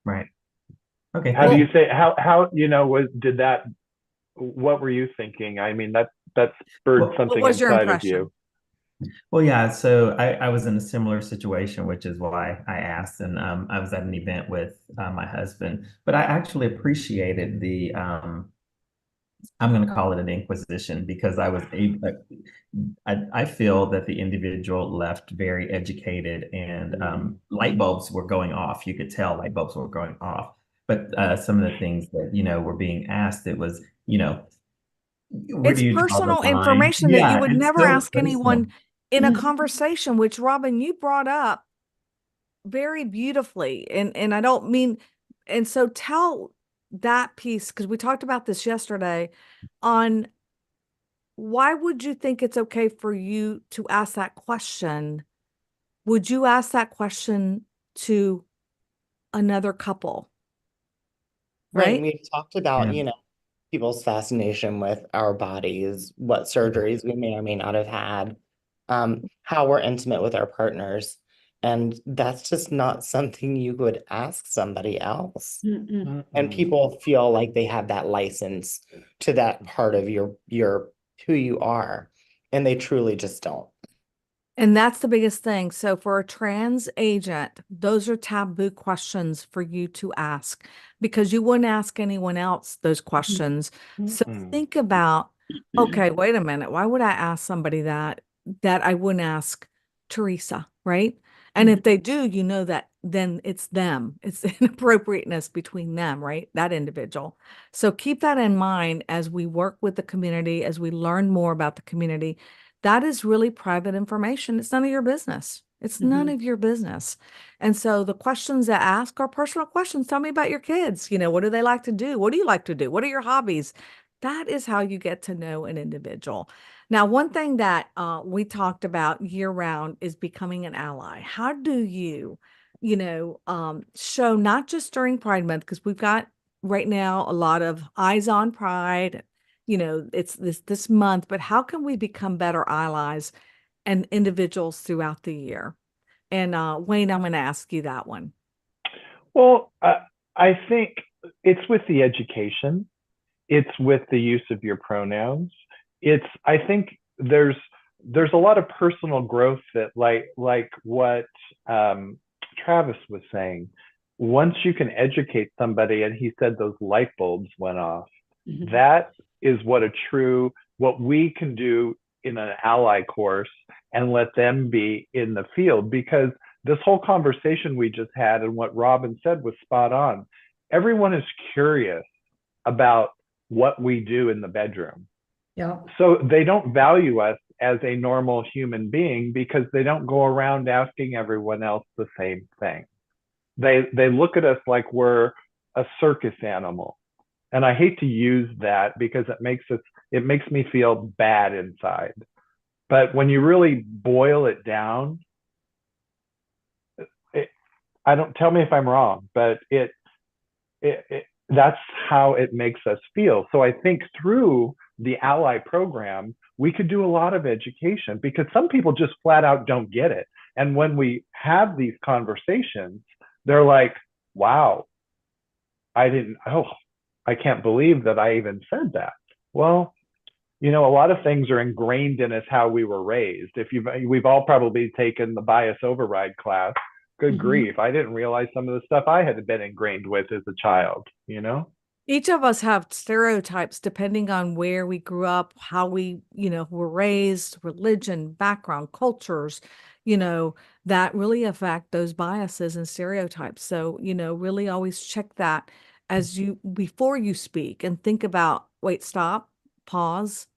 Right. Okay. How do you say what were you thinking? I mean, that spurred something was your inside of impression? you. Well, yeah, so I was in a similar situation, which is why I asked. And I was at an event with my husband, but I actually appreciated the, I'm going to call it an inquisition, because I was able, I feel that the individual left very educated, and light bulbs were going off. You could tell light bulbs were going off. But some of the things that, were being asked, it was, where It's do you draw the personal line? information that you Yeah, would it's never so ask anyone personal. in a conversation, which Robin, you brought up very beautifully. And I don't mean, and so tell that piece, because we talked about this yesterday, on why would you think it's okay for you to ask that question? Would you ask that question to another couple? Right. Right? We've talked about, Yeah. people's fascination with our bodies, what surgeries we may or may not have had, how we're intimate with our partners. And that's just not something you would ask somebody else. And people feel like they have that license to that part of your who you are, and they truly just don't. And that's the biggest thing. So for a trans agent, those are taboo questions for you to ask, because you wouldn't ask anyone else those questions. So think about, okay, wait a minute. Why would I ask somebody that I wouldn't ask Teresa, right? And if they do, that then it's them. It's the inappropriateness between them, right? That individual. So keep that in mind as we work with the community, as we learn more about the community. That is really private information. It's none of your business. It's none of your business. And so the questions that ask are personal questions. Tell me about your kids. What do they like to do? What do you like to do? What are your hobbies? That is how you get to know an individual. Now, one thing that we talked about year round is becoming an ally. How do you, show, not just during Pride Month, because we've got right now a lot of eyes on Pride, it's this month, but how can we become better allies and individuals throughout the year? And Wayne, I'm going to ask you that one. Well, I think it's with the education. It's with the use of your pronouns. I think there's a lot of personal growth that, like what Travis was saying. Once you can educate somebody, and he said those light bulbs went off, that is what we can do in an ally course, and let them be in the field. Because this whole conversation we just had, and what Robin said, was spot on. Everyone is curious about what we do in the bedroom. Yeah. So they don't value us as a normal human being, because they don't go around asking everyone else the same thing. They look at us like we're a circus animal. And I hate to use that, because it makes me feel bad inside. But when you really boil it down, tell me if I'm wrong, but that's how it makes us feel. So I think through the Ally program, we could do a lot of education, because some people just flat out don't get it. And when we have these conversations, they're like, wow, I can't believe that I even said that. Well, you know, a lot of things are ingrained in us how we were raised. We've all probably taken the bias override class. Good grief, I didn't realize some of the stuff I had been ingrained with as a child, you know? Each of us have stereotypes depending on where we grew up, how we, were raised, religion, background, cultures, that really affect those biases and stereotypes. So, really always check that before you speak and think about, wait, stop, pause,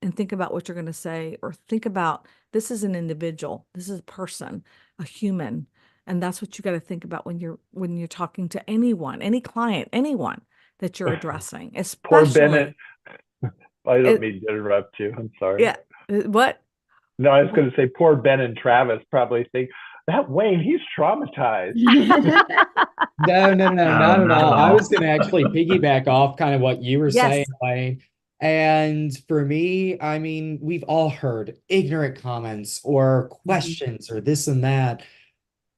and think about what you're going to say, or think about, this is an individual, this is a person, a human. And that's what you got to think about when you're talking to anyone, any client, anyone that you're addressing, Poor especially. Bennett. I don't mean to interrupt you. I'm sorry. Yeah. What? No, I was going to say poor Ben and Travis probably think that Wayne, he's traumatized. No, not not at at all. I all. was going to actually piggyback off kind of what you were Yes. saying, Wayne. And for me, I mean, we've all heard ignorant comments or questions or this and that.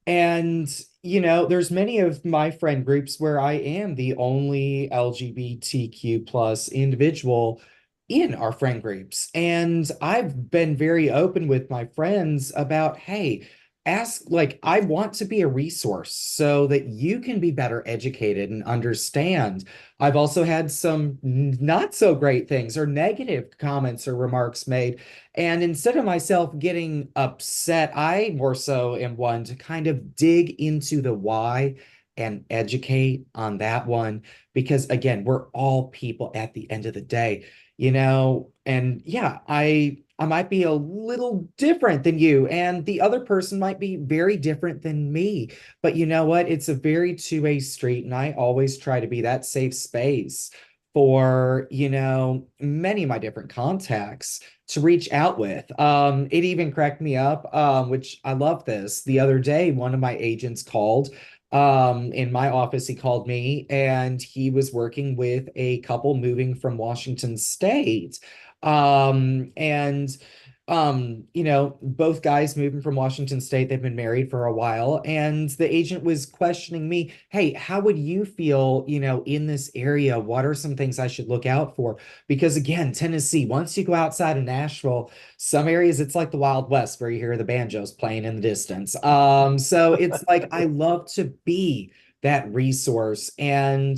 And, there's many of my friend groups where I am the only LGBTQ plus individual in our friend groups. And I've been very open with my friends about, hey, I want to be a resource so that you can be better educated and understand. I've also had some not so great things or negative comments or remarks made. And instead of myself getting upset, I more so am one to kind of dig into the why and educate on that one. Because again, we're all people at the end of the day, and yeah, I might be a little different than you, and the other person might be very different than me. But you know what? It's a very two-way street, and I always try to be that safe space for, many of my different contacts to reach out with. It even cracked me up, which I love this. The other day, one of my agents called in my office. He called me, and he was working with a couple moving from Washington State. And both guys moving from Washington State, they've been married for a while, and the agent was questioning me, hey, how would you feel, in this area? What are some things I should look out for? Because again, Tennessee, once you go outside of Nashville, some areas it's like the Wild West where you hear the banjos playing in the distance. So it's like I love to be that resource. And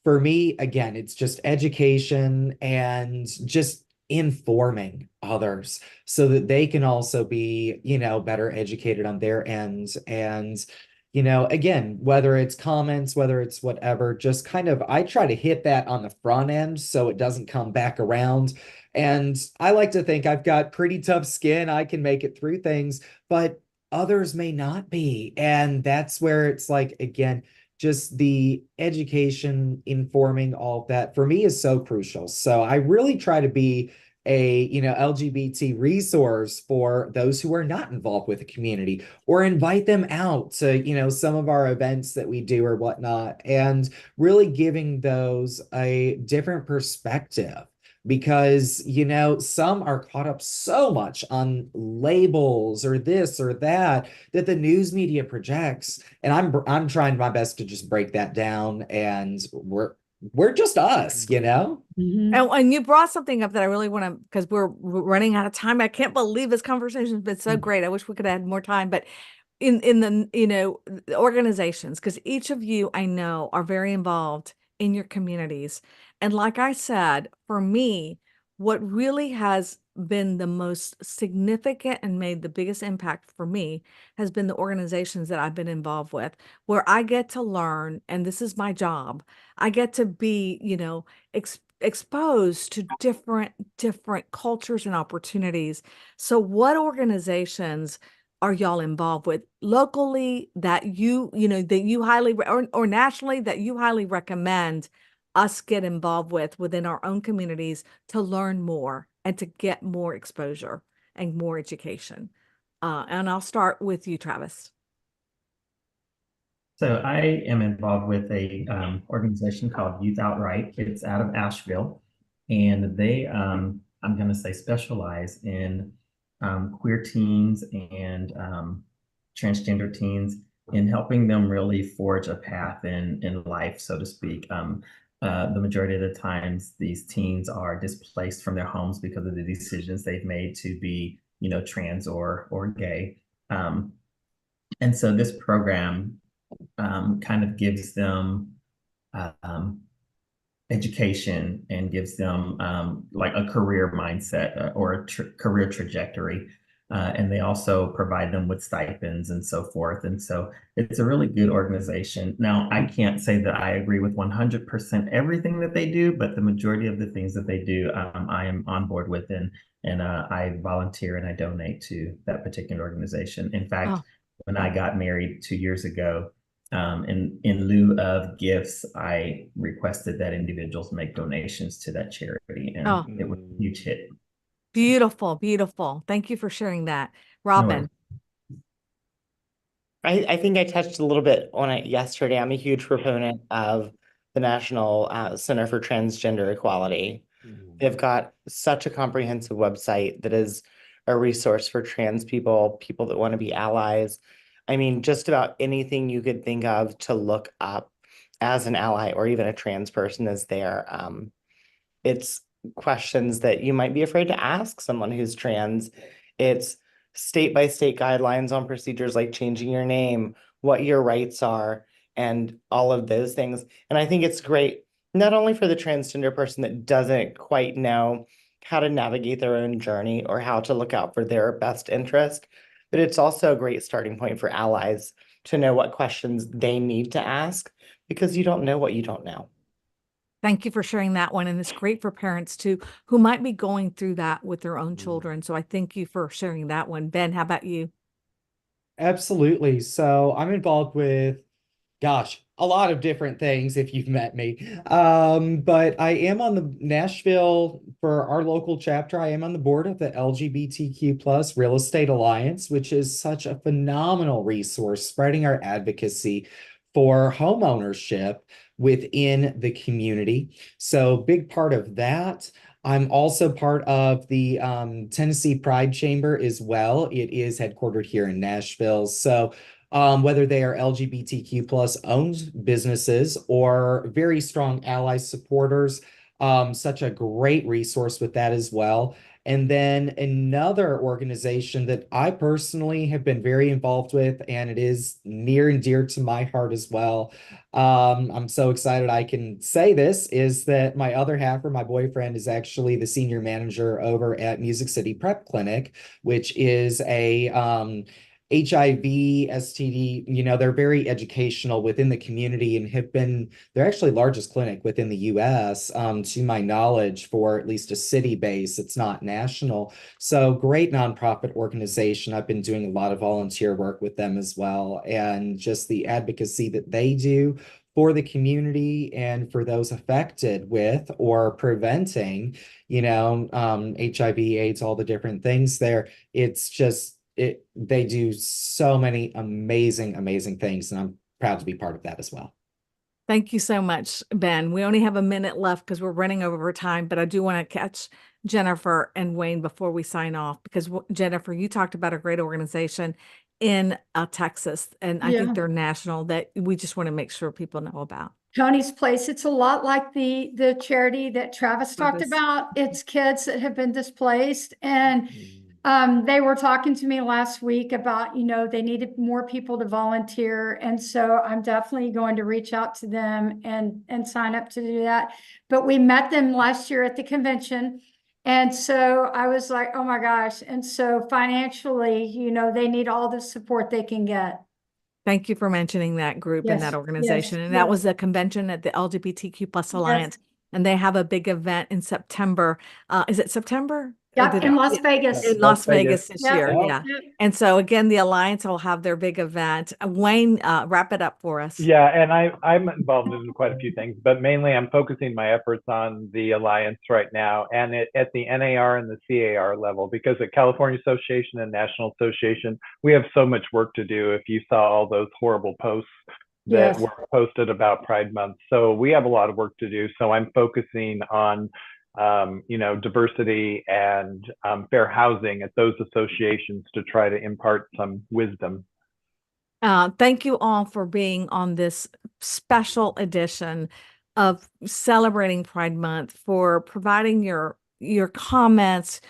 for me, again, it's just education and just informing others so that they can also be, better educated on their end. And, again, whether it's comments, whether it's whatever, just kind of, I try to hit that on the front end so it doesn't come back around. And I like to think I've got pretty tough skin. I can make it through things, but others may not be. And that's where it's like, again, just the education, informing all of that for me is so crucial. So I really try to be a, LGBT resource for those who are not involved with the community, or invite them out to, some of our events that we do or whatnot, and really giving those a different perspective. Because, some are caught up so much on labels or this or that the news media projects. And I'm trying my best to just break that down, and we're just us, And you brought something up that I really want to, because we're running out of time. I can't believe this conversation has been so great. I wish we could have had more time, but in the, the organizations, because each of you I know are very involved in your communities. And like I said, for me, what really has been the most significant and made the biggest impact for me has been the organizations that I've been involved with, where I get to learn, and this is my job. I get to be, exposed to different cultures and opportunities. So what organizations are y'all involved with locally that that you highly, or nationally, that you highly recommend us get involved with within our own communities to learn more and to get more exposure and more education? And I'll start with you, Travis. So I am involved with a organization called Youth Outright. It's out of Asheville, and they, I'm going to say, specialize in queer teens and transgender teens, in helping them really forge a path in life, so to speak. the majority of the times these teens are displaced from their homes because of the decisions they've made to be, trans or gay. And so this program kind of gives them education and gives them like a career mindset or a career trajectory. And they also provide them with stipends and so forth. And so it's a really good organization. Now, I can't say that I agree with 100% everything that they do, but the majority of the things that they do, I am on board with, and I volunteer and I donate to that particular organization. In fact, when I got married 2 years ago, in lieu of gifts, I requested that individuals make donations to that charity, and it was a huge hit. Beautiful, beautiful. Thank you for sharing that. No Robin. I think I touched a little bit on it yesterday. I'm a huge proponent of the National Center for Transgender Equality. They've got such a comprehensive website that is a resource for trans people, people that want to be allies. I mean, just about anything you could think of to look up as an ally or even a trans person is there. It's questions that you might be afraid to ask someone who's trans. It's state by state guidelines on procedures like changing your name, what your rights are, and all of those things. And I think it's great, not only for the transgender person that doesn't quite know how to navigate their own journey or how to look out for their best interest, but it's also a great starting point for allies to know what questions they need to ask, because you don't know what you don't know. Thank you for sharing that one. And it's great for parents too, who might be going through that with their own children. So I thank you for sharing that one. Ben, how about you? Absolutely. So I'm involved with, gosh, a lot of different things if you've met me. But I am on the Nashville, for our local chapter, I am on the board of the LGBTQ plus Real Estate Alliance, which is such a phenomenal resource, spreading our advocacy for home ownership within the community. So big part of that. I'm also part of the Tennessee Pride Chamber as well. It is headquartered here in Nashville. So whether they are LGBTQ plus owned businesses or very strong ally supporters, such a great resource with that as well. And then another organization that I personally have been very involved with, and it is near and dear to my heart as well. I'm so excited I can say this, is that my other half, or my boyfriend, is actually the senior manager over at Music City Prep Clinic, which is a HIV, STD, they're very educational within the community and they're actually largest clinic within the US, to my knowledge, for at least a city base. It's not national. So great nonprofit organization. I've been doing a lot of volunteer work with them as well. And just the advocacy that they do for the community and for those affected with or preventing, HIV, AIDS, all the different things there. It's just, they do so many amazing things, and I'm proud to be part of that as well. Thank you so much, Ben. We only have a minute left because we're running over time, but I do want to catch Jennifer and Wayne before we sign off, because Jennifer, you talked about a great organization in Texas, and I think they're national, that we just want to make sure people know about. Tony's Place. It's a lot like the charity that Travis talked about. It's kids that have been displaced, and they were talking to me last week about, they needed more people to volunteer. And so I'm definitely going to reach out to them and sign up to do that. But we met them last year at the convention. And so I was like, oh my gosh. And so financially, they need all the support they can get. Thank you for mentioning that group and that organization. And that was a convention at the LGBTQ plus Alliance. And they have a big event in September. Is it September? Yep, in Las Vegas. In Las Vegas this year, Yep. And so again, the Alliance will have their big event. Wayne, wrap it up for us. Yeah, and I'm involved in quite a few things, but mainly I'm focusing my efforts on the Alliance right now, and at the NAR and the CAR level, because at California Association and National Association, we have so much work to do. If you saw all those horrible posts that were posted about Pride Month. So we have a lot of work to do. So I'm focusing on diversity and fair housing at those associations to try to impart some wisdom. Thank you all for being on this special edition of celebrating Pride Month, for providing your comments,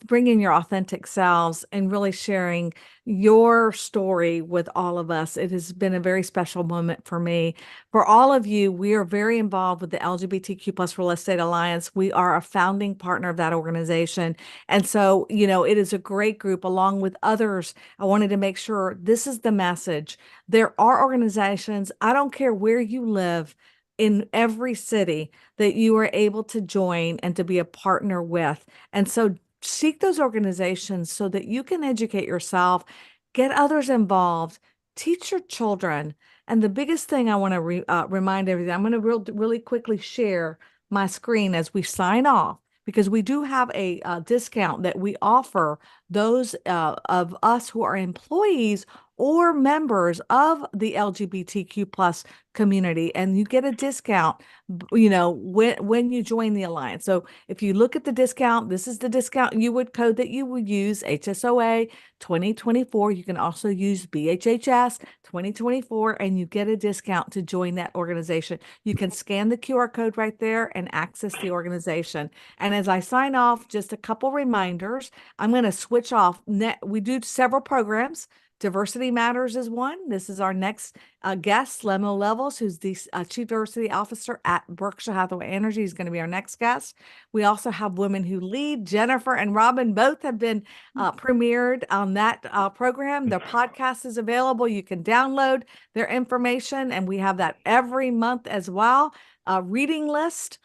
bringing your authentic selves, and really sharing your story with all of us. It has been a very special moment for me. For all of you, we are very involved with the LGBTQ plus Real Estate Alliance. We are a founding partner of that organization. And so, it is a great group along with others. I wanted to make sure this is the message. There are organizations, I don't care where you live, in every city, that you are able to join and to be a partner with. And so seek those organizations so that you can educate yourself, get others involved, teach your children. And the biggest thing I want to remind everyone, I'm going to really quickly share my screen as we sign off, because we do have a discount that we offer those of us who are employees or members of the LGBTQ plus community, and you get a discount, when you join the Alliance. So if you look at the discount, this is the discount code that you would use, HSOA 2024. You can also use BHHS 2024, and you get a discount to join that organization. You can scan the QR code right there and access the organization. And as I sign off, just a couple reminders. I'm going to switch off. We do several programs. Diversity Matters is one. This is our next guest, Lemo Levels, who's the Chief Diversity Officer at Berkshire Hathaway Energy. He's going to be our next guest. We also have Women Who Lead. Jennifer and Robin both have been premiered on that program. Their podcast is available. You can download their information, and we have that every month as well. Reading list,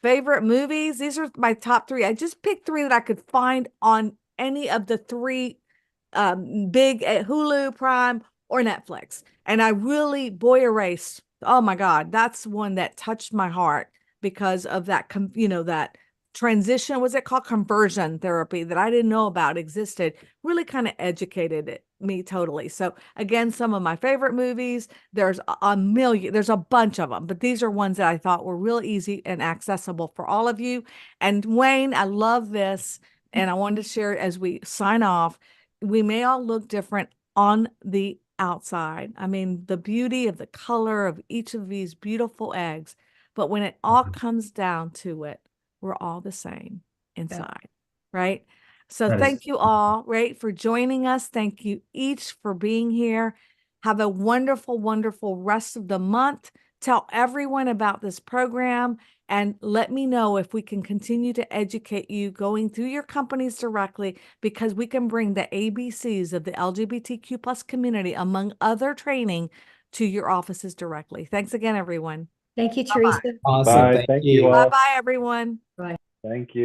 favorite movies. These are my top 3. I just picked 3 that I could find on any of the 3 big at Hulu, Prime, or Netflix. And I really, Boy Erased, oh my God, that's one that touched my heart because of that, that transition, was it called conversion therapy, that I didn't know about existed, really kind of educated me totally. So again, some of my favorite movies, there's a bunch of them, but these are ones that I thought were real easy and accessible for all of you. And Wayne, I love this, and I wanted to share it as we sign off. We may all look different on the outside. I mean, the beauty of the color of each of these beautiful eggs, but when it all comes down to it, we're all the same inside, right? So thank you all, right, for joining us. Thank you each for being here. Have a wonderful, wonderful rest of the month. Tell everyone about this program, and let me know if we can continue to educate you going through your companies directly, because we can bring the ABCs of the LGBTQ plus community, among other training, to your offices directly. Thanks again, everyone. Thank you, Bye-bye. Teresa. Awesome. Bye. Thank Thank you. you all. Bye-bye, everyone. Thank you.